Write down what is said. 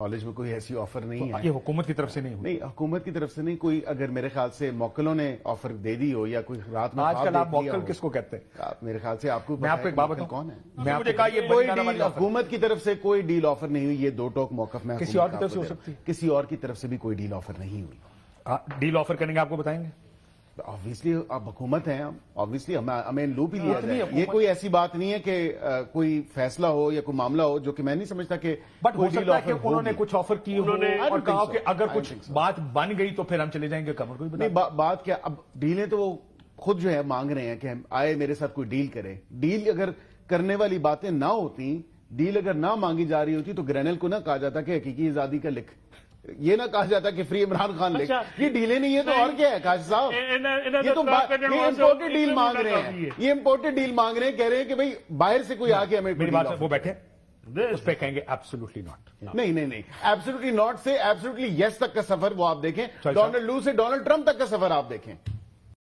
College میں کوئی ایسی آفر نہیں ہے. یہ حکومت کی طرف سے نہیں ہوئی. نہیں, حکومت کی طرف سے نہیں. کوئی اگر میرے خیال سے موکلوں نے آفر دے دی ہو یا کوئی رات میں آج کل آپ خواب دیکھ لیا موکل ہو. کس کو کہتے ہیں؟ میرے خیال سے آپ کو میں آپ کو ایک بات بتاؤں, کون ہے؟ میں آپ مجھے کہا یہ کوئی بنانا ڈیل والی offer. حکومت کی طرف سے کوئی ڈیل آفر نہیں ہوئی. یہ دو ٹوک موقف میں کسی اور کی طرف سے ہو سکتی ہے. کسی اور کی طرف سے بھی کوئی ڈیل آفر نہیں ہوئی. ڈیل آفر کریں گے آپ کو بتائیں گے. آبویسلی آپ حکومت ہیں, آبویسلی ہمیں لوپ ہی لیا اتنی جائے. حکومت- یہ کوئی ایسی بات نہیں ہے کہ کوئی فیصلہ ہو یا کوئی معاملہ ہو جو کہ میں نہیں سمجھتا کہ بٹ ہو کوئی سکتا ڈیل ہے کہ آفر انہوں نے ہوگی. کچھ آفر کی ہو انہوں نے- اور don't کہا think کہ so. اگر I کچھ don't think so. بات بن گئی تو پھر ہم چلے جائیں گے. قمر کوئی نہیں, بات کیا, اب ڈیلیں تو وہ خود جو ہے مانگ رہے ہیں کہ ہم آئے میرے ساتھ کوئی ڈیل کرے. ڈیل اگر کرنے والی باتیں نہ ہوتی, ڈیل اگر نہ مانگی جا رہی ہوتی تو گرینل کو نہ کہا جاتا کہ حقیقی آزادی کا لکھ, یہ نہ کہا جاتا کہ فری عمران خان لکھ. اچھا. یہ ڈیلیں نہیں ہے تو اور کیا ہے کاشف صاحب؟ یہ تو امپورٹڈ ڈیل مانگ رہے ہیں. یہ امپورٹڈ ڈیل مانگ رہے ہیں, کہہ رہے ہیں کہ بھئی باہر سے کوئی آ کے ہمیں میری deal بات offer وہ بیٹھے اس پہ کہیں گے ایبسولوٹلی ناٹ. نہیں نہیں نہیں, ایبسولوٹلی ناٹ سے ایبسولوٹلی یس تک کا سفر وہ آپ دیکھیں. صاحب. ڈونلڈ لو سے ڈونلڈ ٹرمپ تک کا سفر آپ دیکھیں.